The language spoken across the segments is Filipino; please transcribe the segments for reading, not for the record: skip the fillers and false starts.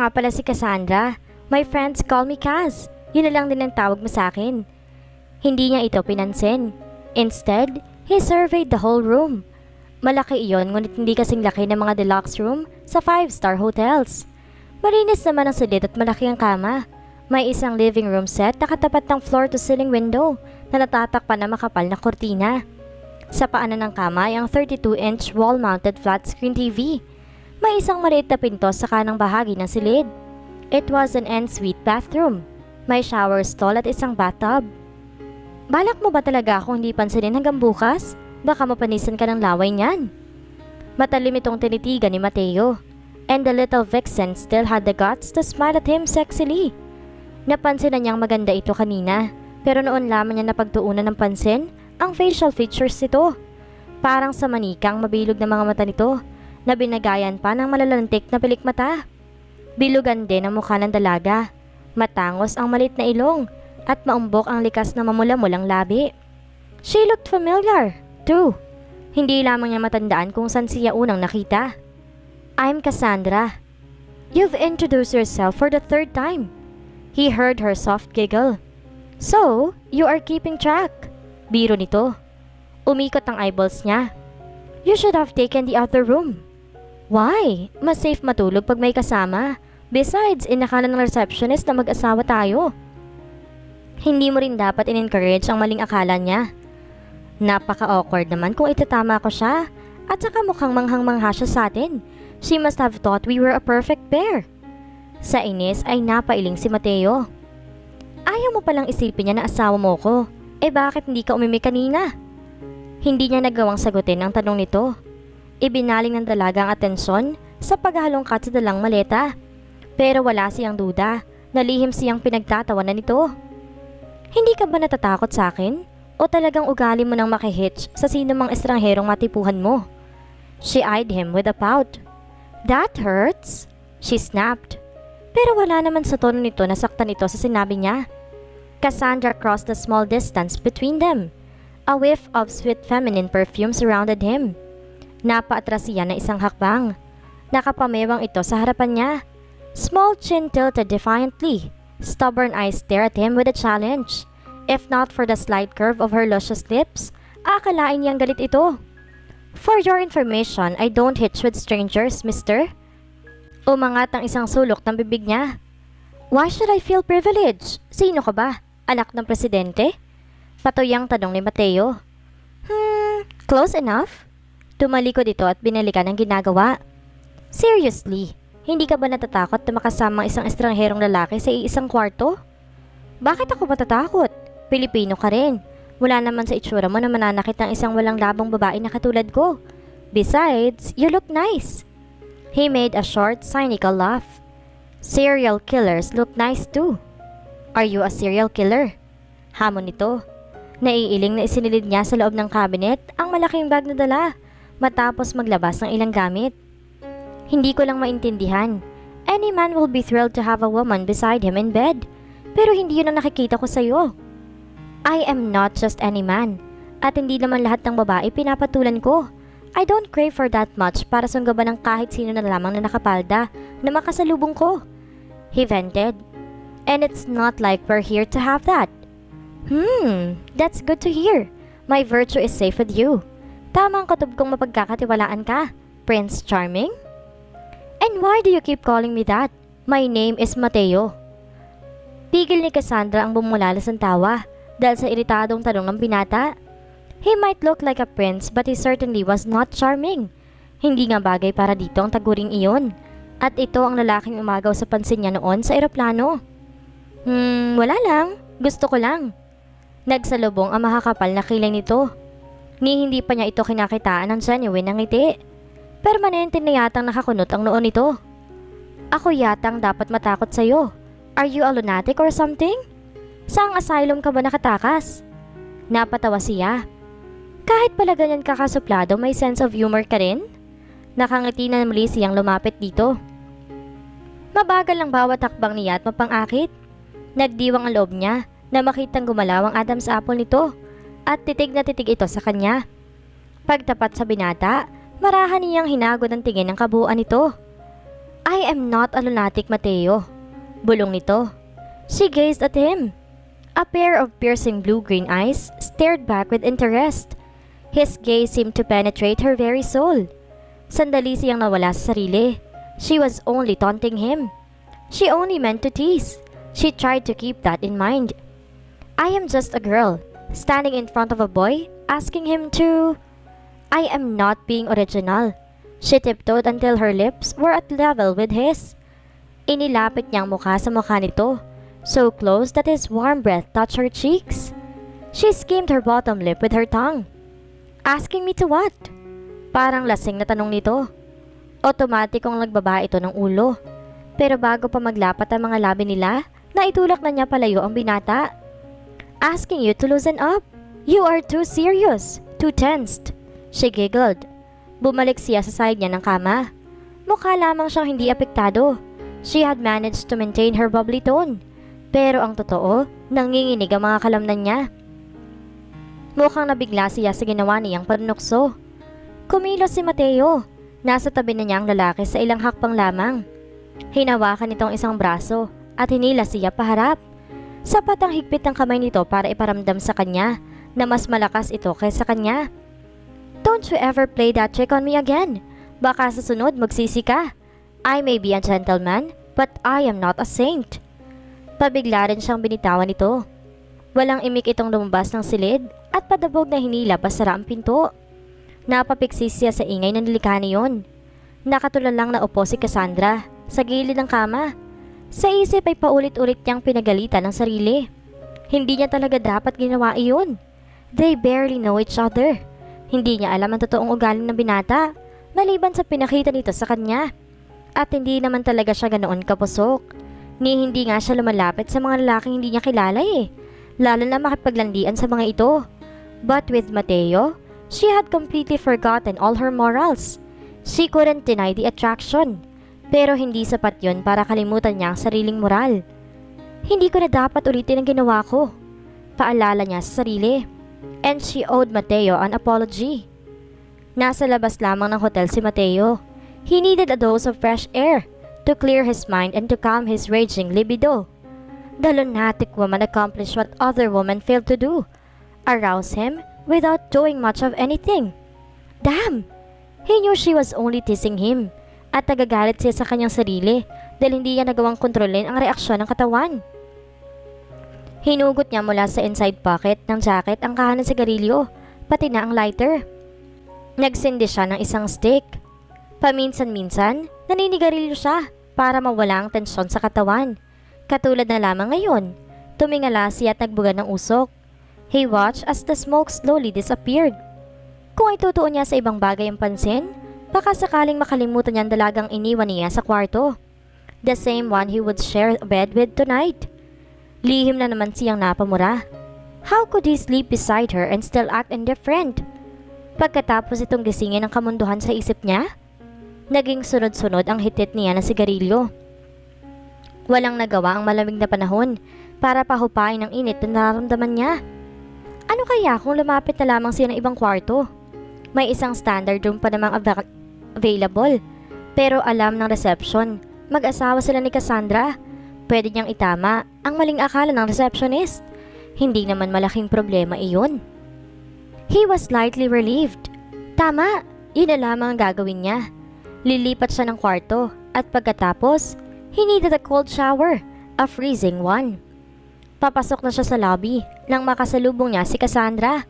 nga pala si Cassandra. My friends call me Kaz. Yun na lang din ang tawag mo sa akin. Hindi niya ito pinansin. Instead, he surveyed the whole room. Malaki iyon ngunit hindi kasing laki ng mga deluxe room sa 5-star hotels. Malinis naman ang silid at malaki ang kama. May isang living room set na katapat ng floor-to-ceiling window na natatakpan na makapal na kortina. Sa paanan ng kama ay ang 32-inch wall-mounted flat-screen TV. May isang maliit na pinto sa kanang bahagi ng silid. It was an ensuite bathroom. May shower stall at isang bathtub. Balak mo ba talaga akong hindi pansinin hanggang bukas? Baka mapanisan ka ng laway niyan. Matalim itong tinitigan ni Mateo. And the little vixen still had the guts to smile at him sexily. Napansin na niyang maganda ito kanina. Pero noon lamang niya napagtuunan ng pansin ang facial features nito. Parang sa manikang mabilog na mga mata nito na binagayan pa ng malalantik na pilikmata. Bilugan din ang mukha ng dalaga. Matangos ang malit na ilong at maumbok ang likas na mamula-mulang labi. She looked familiar, too. Hindi lamang niya matandaan kung saan siya unang nakita. I'm Cassandra. You've introduced yourself for the 3rd time. He heard her soft giggle. So, you are keeping track. Biro nito. Umikot ang eyeballs niya. You should have taken the other room. Why? Mas safe matulog pag may kasama. Besides, inakala ng receptionist na mag-asawa tayo. Hindi mo rin dapat in-encourage ang maling akala niya. Napaka-awkward naman kung itatama ko siya. At saka mukhang manghang-mangha siya sa atin. She must have thought we were a perfect pair. Sa inis ay napailing si Mateo. Ayaw mo palang isipin niya na asawa mo ko. Eh bakit hindi ka umimik kanina? Hindi niya nagawang sagutin ang tanong nito. Ibinaling ng dalaga ang atensyon sa paghalongkat sa dalang maleta. Pero wala siyang duda na lihim siyang pinagtatawanan nito. Hindi ka ba natatakot sa akin? O talagang ugali mo nang makihitch sa sino mang estrangherong matipuhan mo? She eyed him with a pout. That hurts, she snapped. Pero wala naman sa tono nito na saktan ito sa sinabi niya. Cassandra crossed the small distance between them. A whiff of sweet feminine perfume surrounded him. Napaatras siya na isang hakbang. Nakapamewang ito sa harapan niya. Small chin tilted defiantly. Stubborn eyes stared at him with a challenge. If not for the slight curve of her luscious lips, akalain niyang galit ito. For your information, I don't hitch with strangers, mister. Umangat ang isang sulok ng bibig niya. Why should I feel privileged? Sino ka ba? Anak ng presidente? Patuyang tanong ni Mateo. Close enough? Tumalikod ito at binalikan ang ginagawa. Seriously, hindi ka ba natatakot na makasama isang estrangherong lalaki sa iisang kwarto? Bakit ako matatakot? Pilipino ka rin. Wala naman sa itsura mo na mananakit ng isang walang labang babae na katulad ko. Besides, you look nice. He made a short, cynical laugh. Serial killers look nice too. Are you a serial killer? Hamon nito. Naiiling na isinilid niya sa loob ng cabinet ang malaking bag na dala matapos maglabas ng ilang gamit. Hindi ko lang maintindihan. Any man will be thrilled to have a woman beside him in bed. Pero hindi yun ang nakikita ko sa'yo. I am not just any man. At hindi naman lahat ng babae pinapatulan ko. I don't crave for that much para sunggaban ng kahit sino na lamang na nakapalda na makasalubong ko. He vented. And it's not like we're here to have that. That's good to hear. My virtue is safe with you. Tamang katob kong mapagkakatiwalaan ka, Prince Charming. And why do you keep calling me that? My name is Mateo. Pigil ni Cassandra ang bumulalas ng tawa dahil sa iritadong tanong ng binata. He might look like a prince but he certainly was not charming. Hindi nga bagay para dito ang taguring iyon. At ito ang lalaking umagaw sa pansin niya noon sa eroplano. Wala lang. Gusto ko lang. Nagsalubong ang makakapal na kilay nito. Ni hindi pa niya ito kinakitaan ng genuine ng ngiti. Permanente na yatang nakakunot ang noon nito. Ako yatang dapat matakot sa'yo. Are you a lunatic or something? Saang asylum ka ba nakatakas? Napatawa siya. Kahit pala ganyan kakasuplado, may sense of humor ka rin? Nakangiti na muli siyang lumapit dito. Mabagal ang bawat hakbang niya at mapangakit. Nagdiwang ang loob niya na makitang gumalaw ang Adam's apple nito at titig na titig ito sa kanya. Pagtapat sa binata, marahan niyang hinagod ang tingin ng kabuuan nito. I am not a lunatic, Mateo. Bulong nito. She gazed at him. A pair of piercing blue-green eyes stared back with interest. His gaze seemed to penetrate her very soul. Sandali siyang nawala sa sarili. She was only taunting him. She only meant to tease. She tried to keep that in mind. I am just a girl, standing in front of a boy, asking him to... I am not being original. She tiptoed until her lips were at level with his. Inilapit niyang mukha sa mukha nito, so close that his warm breath touched her cheeks. She skimmed her bottom lip with her tongue. Asking me to what? Parang lasing na tanong nito. Otomatikong nagbaba ito ng ulo. Pero bago pa maglapat ang mga labi nila, naitulak na niya palayo ang binata. Asking you to loosen up. You are too serious, too tensed. She giggled. Bumalik siya sa side niya ng kama. Mukha lamang siyang hindi apektado. She had managed to maintain her bubbly tone. Pero ang totoo, nanginginig ang mga kalamnan niya. Mukhang nabigla siya sa ginawa niyang panunukso. Kumilos si Mateo. Nasa tabi na niya ang lalaki sa ilang hakbang lamang. Hinawakan nitong isang braso at hinila siya paharap. Sapat ang higpit ng kamay nito para iparamdam sa kanya na mas malakas ito kaysa kanya. Don't you ever play that trick on me again. Baka sa sunod magsisi ka. I may be a gentleman, but I am not a saint. Pabigla rin siyang binitawan nito. Walang imik itong lumabas ng silid at padabog na hinila pasara ang pinto. Napapiksis siya sa ingay ng nilikani yon. Nakatulala lang na upo si Cassandra sa gilid ng kama. Sa isip ay paulit-ulit niyang pinagalitan ng sarili. Hindi niya talaga dapat ginawa iyon. They barely know each other. Hindi niya alam ang totoong ugali ng binata, maliban sa pinakita nito sa kanya. At hindi naman talaga siya ganoon kapusok. Ni hindi nga siya lumalapit sa mga lalaking hindi niya kilala lalo na makipaglandian sa mga ito. But with Mateo, she had completely forgotten all her morals. She couldn't deny the attraction. Pero hindi sapat yon para kalimutan niya ang sariling moral. Hindi ko na dapat ulitin ang ginawa ko. Paalala niya sa sarili. And she owed Mateo an apology. Nasa labas lamang ng hotel si Mateo. He needed a dose of fresh air to clear his mind and to calm his raging libido. The lunatic woman accomplished what other women failed to do. Arouse him without doing much of anything. Damn! He knew she was only teasing him. At nagagalit siya sa kanyang sarili dahil hindi niya nagawang kontrolin ang reaksyon ng katawan. Hinugot niya mula sa inside pocket ng jacket ang kahan ng sigarilyo, pati na ang lighter. Nagsindi siya ng isang stick. Paminsan-minsan, naninigarilyo siya para mawala ang tensyon sa katawan. Katulad na lamang ngayon, tumingala siya at nagbuga ng usok. He watched as the smoke slowly disappeared. Kung itutuon niya sa ibang bagay ang pansin, baka sakaling makalimutan niya ang dalagang iniwan niya sa kwarto. The same one he would share a bed with tonight. Lihim na naman siyang napamura. How could he sleep beside her and still act indifferent? Pagkatapos itong gisingin ng kamunduhan sa isip niya, naging sunod-sunod ang hitit niya ng sigarilyo. Walang nagawa ang malamig na panahon para pahupain ang init na nararamdaman niya. Ano kaya kung lumapit na lamang siya ng ibang kwarto? May isang standard room pa namang available. Pero alam ng reception, mag-asawa sila ni Cassandra. Pwede niyang itama ang maling akala ng receptionist. Hindi naman malaking problema iyon. He was slightly relieved. Tama, yun na lamang ang gagawin niya. Lilipat siya ng kwarto at pagkatapos, he needed a cold shower, a freezing one. Papasok na siya sa lobby nang makasalubong niya si Cassandra.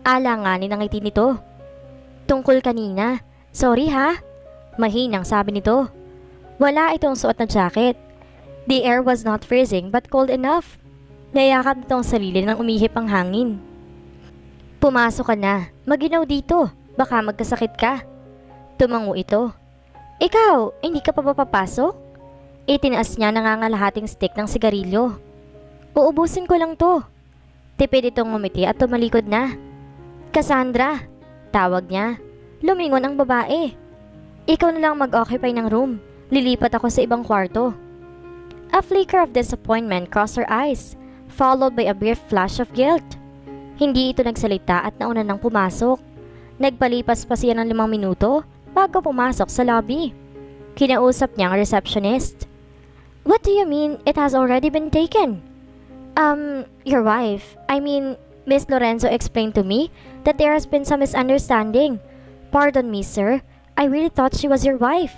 Alanganin ang ngiti nito. Tungkol kanina, sorry ha? Mahinang sabi nito. Wala itong suot na jacket. The air was not freezing but cold enough. Nayakap nitong sarili nang umihip ang hangin. Pumasok ka na. Maginaw dito. Baka magkasakit ka. Tumango ito. Ikaw, hindi ka pa papapasok? Itinaas niya nangangalahating stick ng sigarilyo. Uubusin ko lang to. Tipid itong ngumiti at tumalikod na. Cassandra, tawag niya. Lumingon ang babae. Ikaw na lang mag-occupy ng room. Lilipat ako sa ibang kwarto. A flicker of disappointment crossed her eyes, followed by a brief flash of guilt. Hindi ito nagsalita at nauna nang pumasok. Nagpalipas pa siya ng 5 minuto bago pumasok sa lobby. Kinausap niya ang receptionist. What do you mean it has already been taken? Your wife. I mean, Miss Lorenzo explained to me that there has been some misunderstanding. Pardon me, sir. I really thought she was your wife.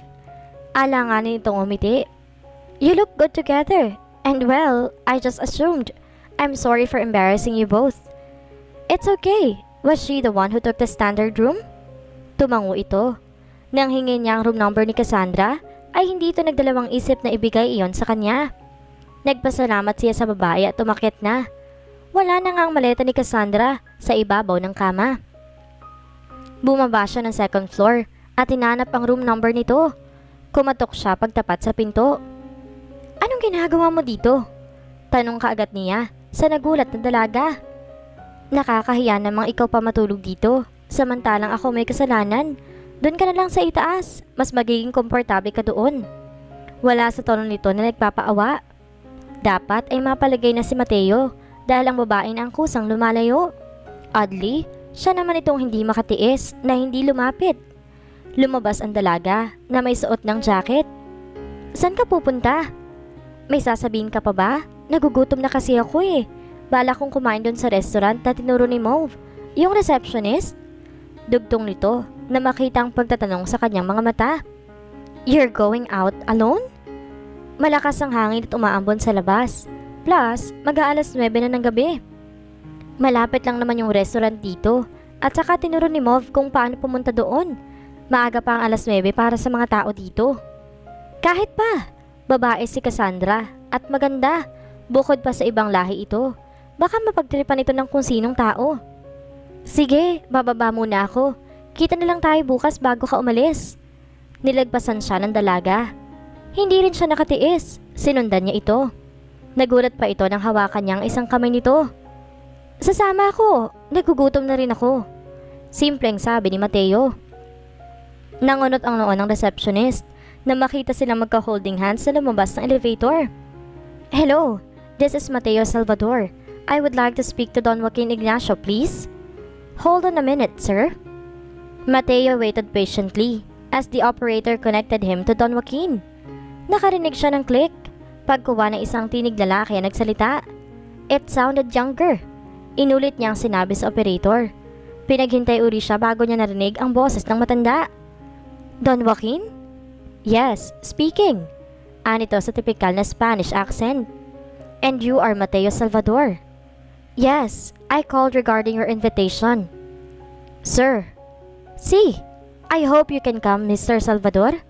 Alanganin itong umiti. You look good together. And well, I just assumed. I'm sorry for embarrassing you both. It's okay. Was she the one who took the standard room? Tumango ito. Nang hingin niya ang room number ni Cassandra, ay hindi ito nagdalawang isip na ibigay iyon sa kanya. Nagpasalamat siya sa babae at umakyat na. Wala na nga ang maleta ni Cassandra sa ibabaw ng kama. Bumaba siya ng second floor at hinanap ang room number nito. Kumatok siya pagtapat sa pinto. Anong ginagawa mo dito? Tanong kaagad niya sa nagulat na dalaga. Nakakahiya namang ikaw pa matulog dito, samantalang ako may kasalanan. Doon ka na lang sa itaas, mas magiging komportable ka doon. Wala sa tono nito na nagpapaawa. Dapat ay mapalagay na si Mateo dahil ang babae na ang kusang lumalayo. Oddly, siya naman itong hindi makatiis na hindi lumapit. Lumabas ang dalaga na may suot ng jacket. Saan ka pupunta? May sasabihin ka pa ba? Nagugutom na kasi ako eh. Bala kong kumain doon sa restaurant na tinuro ni Mauve, yung receptionist. Dugtong nito na makita ang pagtatanong sa kanyang mga mata. You're going out alone? Malakas ang hangin at umaambon sa labas. Plus, mag-aalas 9 na ng gabi. Malapit lang naman yung restaurant dito at saka tinuro ni Mauve kung paano pumunta doon. Maaga pa ang alas 9 para sa mga tao dito. Kahit pa, babae si Cassandra at maganda. Bukod pa sa ibang lahi ito. Baka mapagtripan ito ng kung sinong tao. Sige, bababa muna ako. Kita na lang tayo bukas bago ka umalis. Nilagpasan siya ng dalaga. Hindi rin siya nakatiis. Sinundan niya ito. Nagulat pa ito nang hawakan niya ang isang kamay nito. Sasama ako. Nagugutom na rin ako. Simpleng sabi ni Mateo. Nangunot ang noon ng receptionist na makita silang magka-holding hands na lumabas ng elevator. Hello, this is Mateo Salvador. I would like to speak to Don Joaquin Ignacio, please. Hold on a minute, sir. Mateo waited patiently as the operator connected him to Don Joaquin. Nakarinig siya ng click. Pagkuha ng isang tinig lalaki na nagsalita. It sounded younger. Inulit niyang sinabi sa operator. Pinaghintay uli siya bago niya narinig ang boses ng matanda. Don Joaquin? Yes, speaking. Anito sa tipikal na Spanish accent. And you are Mateo Salvador? Yes, I called regarding your invitation. Sir. Si. I hope you can come, Mr. Salvador.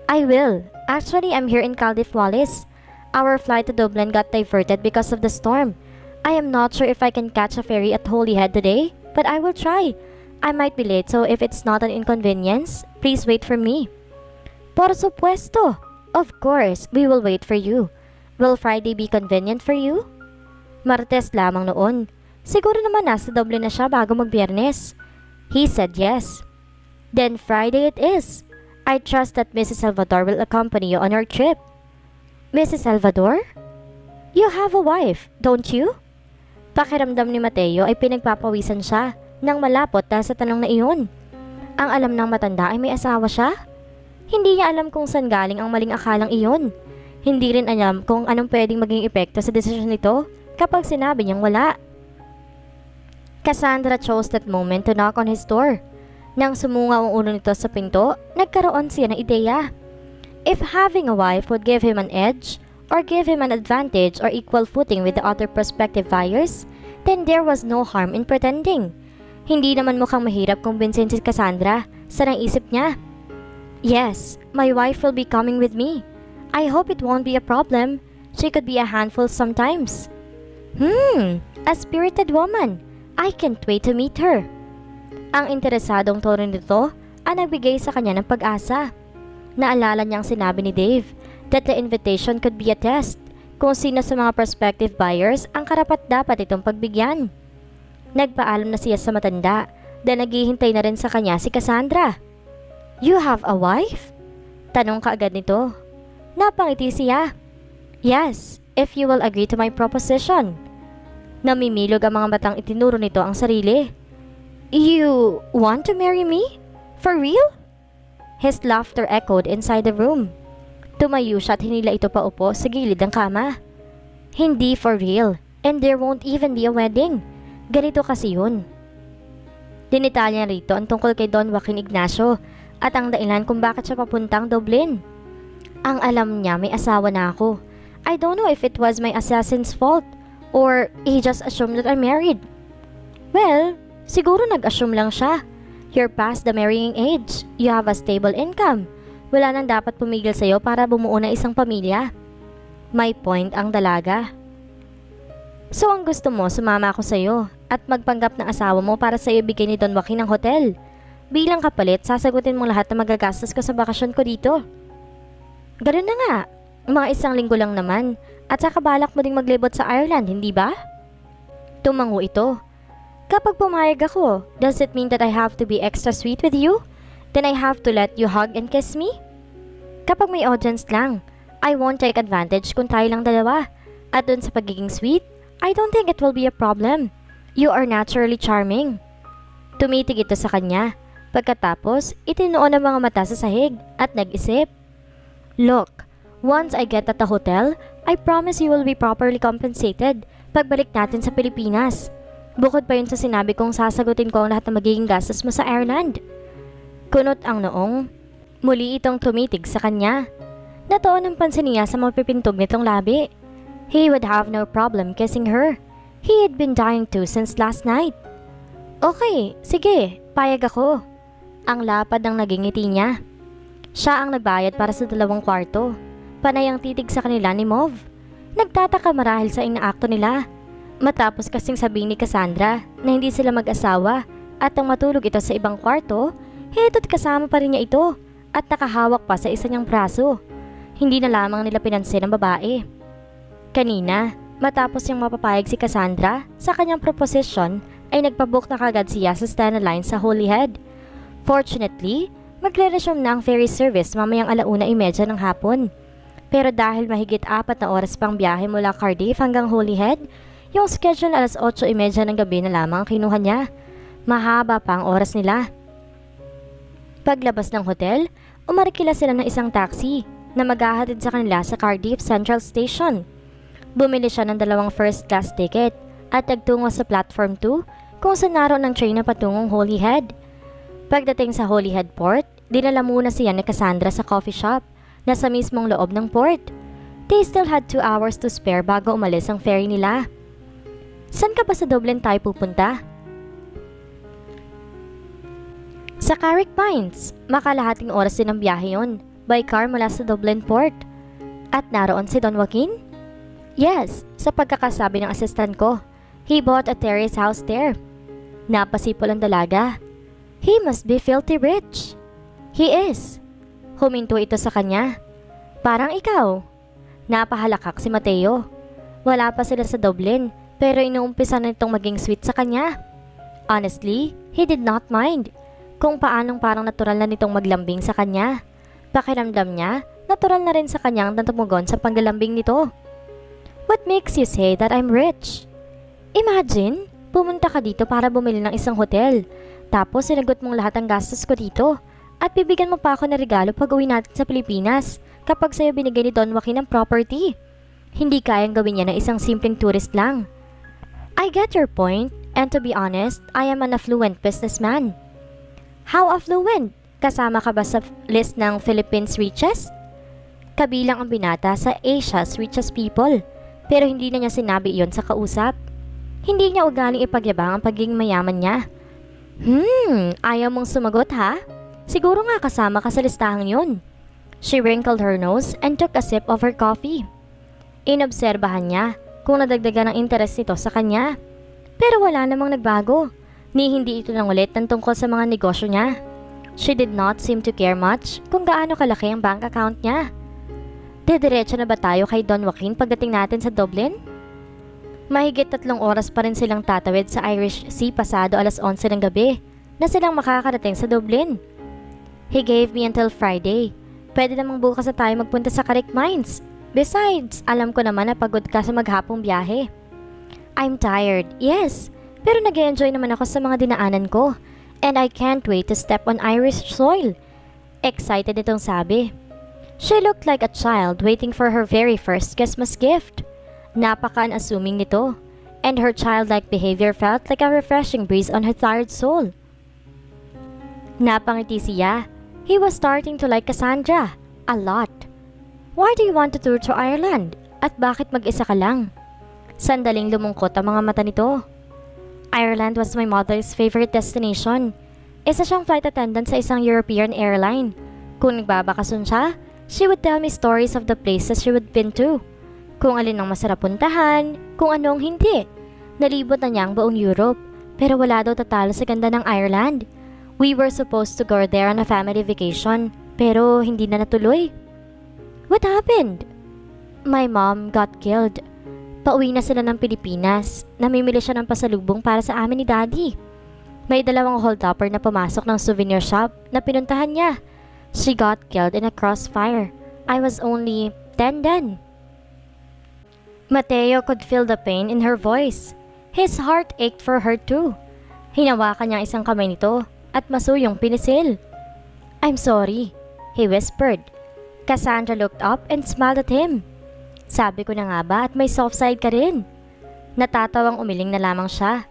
I will. Actually, I'm here in Caldifuales. Our flight to Dublin got diverted because of the storm. I am not sure if I can catch a ferry at Holyhead today, but I will try. I might be late, so if it's not an inconvenience, please wait for me. Por supuesto. Of course, we will wait for you. Will Friday be convenient for you? Martes lamang noon. Siguro naman nasa Dublin na siya bago mag-Biyernes. He said yes. Then Friday it is. I trust that Mrs. Salvador will accompany you on your trip. Mrs. Salvador? You have a wife, don't you? Pakiramdam ni Mateo ay pinagpapawisan siya nang malapot dahil sa tanong na iyon. Ang alam ng matanda ay may asawa siya? Hindi niya alam kung saan galing ang maling akalang iyon. Hindi rin alam kung anong pwedeng maging epekto sa desisyon nito kapag sinabi niyang wala. Cassandra chose that moment to knock on his door. Nang sumungaw ang ulo nito sa pinto, nagkaroon siya ng ideya. If having a wife would give him an edge, or give him an advantage or equal footing with the other prospective buyers, then there was no harm in pretending. Hindi naman mukhang mahirap kumbinsin si Cassandra sa naisip niya. Yes, my wife will be coming with me. I hope it won't be a problem. She could be a handful sometimes. A spirited woman. I can't wait to meet her. Ang interesadong tono nito ang nagbigay sa kanya ng pag-asa. Naalala niyang sinabi ni Dave that the invitation could be a test kung sino sa mga prospective buyers ang karapat-dapat itong pagbigyan. Nagpaalam na siya sa matanda dahil naghihintay na rin sa kanya si Cassandra. You have a wife? Tanong kaagad nito. Napangiti siya. Yes, if you will agree to my proposition. Namimilog ang mga matang itinuro nito ang sarili. You want to marry me? For real? His laughter echoed inside the room. Tumayo siya at hinila ito paupo sa gilid ng kama. Hindi for real, and there won't even be a wedding. Ganito kasi yun. Dinitalya rito ang tungkol kay Don Joaquin Ignacio at ang dahilan kung bakit siya papuntang Dublin. Ang alam niya may asawa na ako. I don't know if it was my assassin's fault or he just assumed that I'm married. Well, siguro nag-assume lang siya. You're past the marrying age. You have a stable income. Wala nang dapat pumigil sa'yo para bumuo ng isang pamilya. May point ang dalaga. So ang gusto mo, sumama ako sa'yo at magpanggap ng asawa mo para sa'yo bigay ni Don Joaquin ng hotel. Bilang kapalit, sasagutin mo lahat ng magagastos ko sa bakasyon ko dito. Ganun na nga. Mga 1 linggo lang naman. At saka balak mo ding maglibot sa Ireland, hindi ba? Tumango ito. Kapag pumayag ako, does it mean that I have to be extra sweet with you? Then I have to let you hug and kiss me? Kapag may audience lang, I won't take advantage kung tayo lang dalawa. At dun sa pagiging sweet, I don't think it will be a problem. You are naturally charming. Tumitig ito sa kanya. Pagkatapos, itinuon ang mga mata sa sahig at nag-isip. Look, once I get at the hotel, I promise you will be properly compensated pagbalik natin sa Pilipinas. Bukod pa yun sa sinabi kong sasagutin ko ang lahat ng magiging gastos mo sa Ireland. Kunot ang noong. Muli itong tumitig sa kanya. Natoon ang pansin niya sa mapipintog nitong labi. He would have no problem kissing her. He had been dying to since last night. Okay, sige, payag ako. Ang lapad ng naging ngiti niya. Siya ang nagbayad para sa 2 kwarto. Panay ang titig sa kanila ni Mauve. Nagtataka marahil sa inaakto nila. Matapos kasing sabihin ni Cassandra na hindi sila mag-asawa at ang matulog ito sa ibang kwarto, heto't kasama pa rin niya ito at nakahawak pa sa isa niyang braso. Hindi na lamang nila pinansin ang babae. Kanina, matapos niyang mapapayag si Cassandra sa kanyang proposition, ay nagpabook na kagad siya sa Stena Line sa Holyhead. Fortunately, magre-resume na ang ferry service mamayang 1:30 ng hapon. Pero dahil mahigit 4 na oras pang biyahe mula Cardiff hanggang Holyhead, yung schedule 8:30 ng gabi na lamang kinuha niya. Mahaba pa ang oras nila. Paglabas ng hotel, umarikila sila ng isang taxi na maghahatid sa kanila sa Cardiff Central Station. Bumili siya ng 2 first-class ticket at nagtungo sa Platform 2 kung saan naroon ang train na patungong Holyhead. Pagdating sa Holyhead Port, dinala muna siya ni Cassandra sa coffee shop na sa mismong loob ng port. They still had 2 hours to spare bago umalis ang ferry nila. San ka ba sa Dublin tayo pupunta? Sa Carrick Mines. Makalahating oras din ang biyahe yun, by car mula sa Dublin Port. At naroon si Don Joaquin? Yes, sa pagkakasabi ng assistant ko. He bought a terrace house there. Napasipol ang dalaga. He must be filthy rich. He is. Huminto ito sa kanya. Parang ikaw. Napahalakak si Mateo. Wala pa sila sa Dublin, pero inuumpisa na itong maging sweet sa kanya. Honestly, he did not mind kung paanong parang natural na nitong maglambing sa kanya. Pakiramdam niya, natural na rin sa kanyang natumugon sa paglalambing nito. What makes you say that I'm rich? Imagine, pumunta ka dito para bumili ng isang hotel. Tapos sinagot mong lahat ng gastos ko dito. At bibigyan mo pa ako ng regalo pag uwi natin sa Pilipinas kapag sa'yo binigay ni Don Joaquin ang property. Hindi kayang gawin niya na isang simpleng tourist lang. I get your point, and to be honest, I am an affluent businessman. How affluent? Kasama ka ba sa list ng Philippines richest? Kabilang ang binata sa Asia's richest people, pero hindi na niya sinabi iyon sa kausap. Hindi niya ugaling ipagyabang ang pagiging mayaman niya. Ayaw mong sumagot ha? Siguro nga kasama ka sa listahang yun. She wrinkled her nose and took a sip of her coffee. Inobserbahan niya kung nadagdagan ang interes nito sa kanya. Pero wala namang nagbago, ni hindi ito nang ulit ng tungkol sa mga negosyo niya. She did not seem to care much kung gaano kalaki ang bank account niya. Didiretso na ba tayo kay Don Joaquin pagdating natin sa Dublin? Mahigit 3 oras pa rin silang tatawid sa Irish Sea pasado 11:00 ng gabi na silang makakarating sa Dublin. He gave me until Friday. Pwede namang bukas na tayo magpunta sa Carrick Mines. Besides, alam ko naman na pagod ka sa maghapong biyahe. I'm tired, yes. Pero nag-enjoy naman ako sa mga dinaanan ko. And I can't wait to step on Irish soil. Excited itong sabi. She looked like a child waiting for her very first Christmas gift. Napaka-unassuming nito, and her childlike behavior felt like a refreshing breeze on her tired soul. Napangiti siya. He was starting to like Cassandra a lot. Why do you want to tour to Ireland? At bakit mag-isa ka lang? Sandaling lumungkot ang mga mata nito. Ireland was my mother's favorite destination. Isa siyang flight attendant sa isang European airline. Kung nagbabakasyon siya, she would tell me stories of the places she would been to. Kung alin ang masarap puntahan, kung anong hindi. Nalibot na niya ang buong Europe, pero wala daw tatalo sa ganda ng Ireland. We were supposed to go there on a family vacation, pero hindi na natuloy. What happened? My mom got killed. Pauwi na sila ng Pilipinas. Namimili siya ng pasalubong para sa amin ni Daddy. May dalawang hold-upper na pumasok ng souvenir shop na pinuntahan niya. She got killed in a crossfire. I was only 10 then. Mateo could feel the pain in her voice. His heart ached for her too. Hinawakan niya isang kamay nito at masuyong pinisil. I'm sorry, he whispered. Cassandra looked up and smiled at him. Sabi ko na nga ba at may soft side ka rin. Natatawang umiling na lamang siya.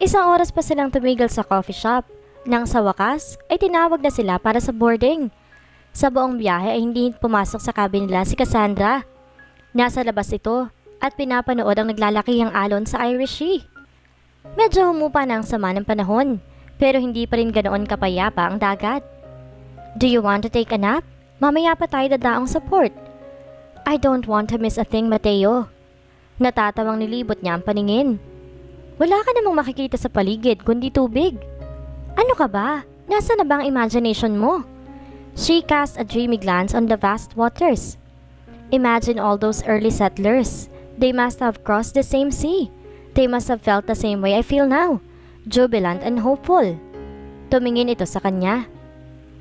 Isang oras pa silang tumigil sa coffee shop. Nang sa wakas ay tinawag na sila para sa boarding. Sa buong biyahe ay hindi pumasok sa cabin nila si Cassandra. Nasa labas ito at pinapanood ang naglalakihang alon sa Irish Sea. Medyo humupa na ang sama ng panahon, pero hindi pa rin ganoon kapayapa ang dagat. Do you want to take a nap? Mamaya pa tayo dadaong sa port. I don't want to miss a thing, Mateo. Natatawang nilibot niya ang paningin. Wala ka namang makikita sa paligid kundi tubig. Ano ka ba? Nasa na ba ang imagination mo? She cast a dreamy glance on the vast waters. Imagine all those early settlers. They must have crossed the same sea. They must have felt the same way I feel now, jubilant and hopeful. Tumingin ito sa kanya.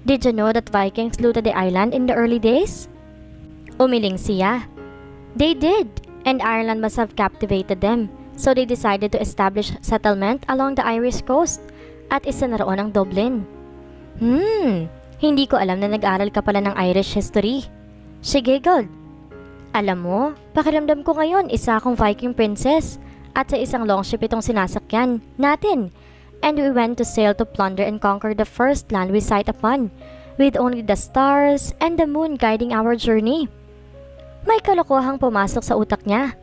Did you know that Vikings looted the island in the early days? Umiling siya. They did, and Ireland must have captivated them, so they decided to establish settlement along the Irish coast, at isa na roon ang Dublin. Hindi ko alam na nag-aral ka pala ng Irish history. She giggled. Alam mo, pakiramdam ko ngayon isa akong Viking princess, at sa isang longship itong sinasakyan natin. And we went to sail to plunder and conquer the first land we sight upon, with only the stars and the moon guiding our journey. May kalokohang pumasok sa utak niya.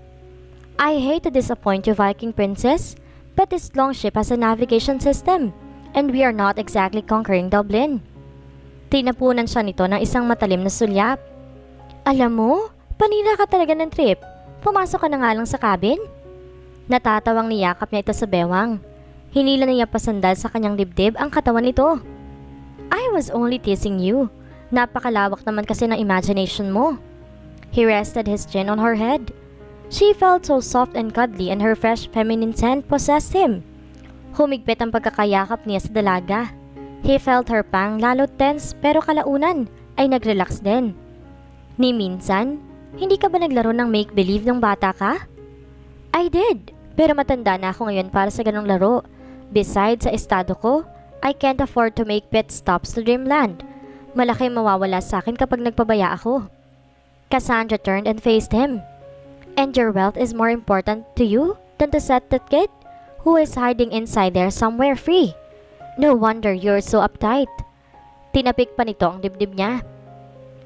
I hate to disappoint you, Viking princess, but this longship has a navigation system, and we are not exactly conquering Dublin. Tinapunan siya nito ng isang matalim na sulyap. Alam mo, panira ka talaga ng trip. Pumasok ka na nga lang sa cabin. Natatawang niyakap niya ito sa bewang. Hinila niya pasandal sa kanyang dibdib ang katawan nito. I was only teasing you. Napakalawak naman kasi ng imagination mo. He rested his chin on her head. She felt so soft and cuddly and her fresh feminine scent possessed him. Humigpit ang pagkakayakap niya sa dalaga. He felt her pang lalo tense pero kalaunan ay nag-relax din. Ni minsan, hindi ka ba naglaro ng make-believe nung bata ka? I did, pero matanda na ako ngayon para sa ganong laro. Besides, sa estado ko, I can't afford to make pit stops to Dreamland. Malaki mawawala sa akin kapag nagpabaya ako. Cassandra turned and faced him. And your wealth is more important to you than to set that kid who is hiding inside there somewhere free. No wonder you're so uptight. Tinapik pa nito ang dibdib niya.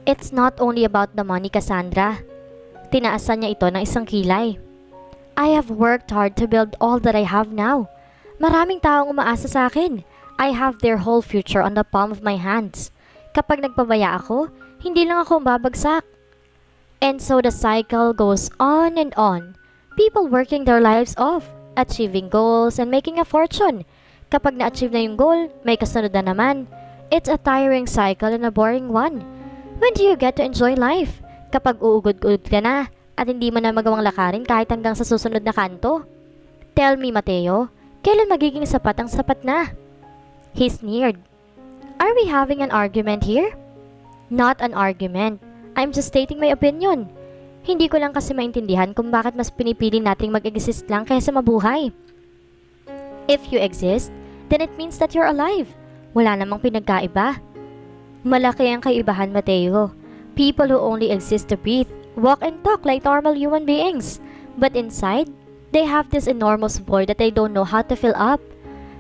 It's not only about the money, Cassandra. Tinaasan niya ito ng isang kilay. I have worked hard to build all that I have now. Maraming taong umaasa sa akin. I have their whole future on the palm of my hands. Kapag nagpabaya ako, hindi lang ako babagsak. And so the cycle goes on and on. People working their lives off, achieving goals and making a fortune. Kapag na-achieve na yung goal, may kasunod na naman. It's a tiring cycle and a boring one. When do you get to enjoy life? Kapag uugod-ugod ka na at hindi mo na magawang lakarin kahit hanggang sa susunod na kanto? Tell me, Mateo, kailan magiging sapat ang sapat na? He sneered. Are we having an argument here? Not an argument. I'm just stating my opinion. Hindi ko lang kasi maintindihan kung bakit mas pinipili nating mag-exist lang kaysa mabuhay. If you exist, then it means that you're alive. Wala namang pinagkaiba. Malaki ang kaibahan, Mateo. People who only exist to breathe, walk and talk like normal human beings. But inside, they have this enormous void that they don't know how to fill up.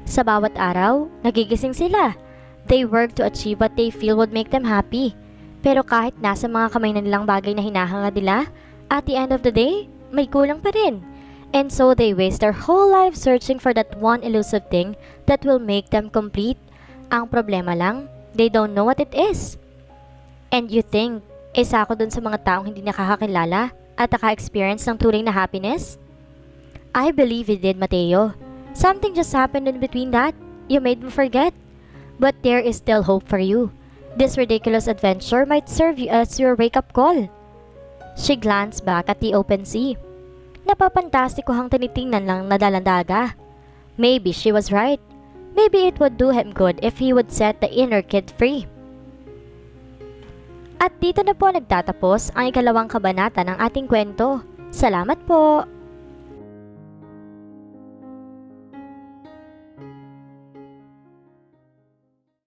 Sa bawat araw, nagigising sila. They work to achieve what they feel would make them happy. Pero kahit nasa mga kamay na nilang bagay na hinahangad nila, at the end of the day, may kulang pa rin. And so they waste their whole life searching for that one elusive thing that will make them complete. Ang problema lang, they don't know what it is. And you think, isa ako dun sa mga taong hindi nakakakilala at naka-experience ng tunay na happiness? I believe you did, Mateo. Something just happened in between that. You made me forget. But there is still hope for you. This ridiculous adventure might serve you as your wake-up call. She glanced back at the open sea. Napapantastikohang tinitingnan lang na dalandaga. Maybe she was right. Maybe it would do him good if he would set the inner kid free. At dito na po nagtatapos ang ikalawang kabanata ng ating kwento. Salamat po!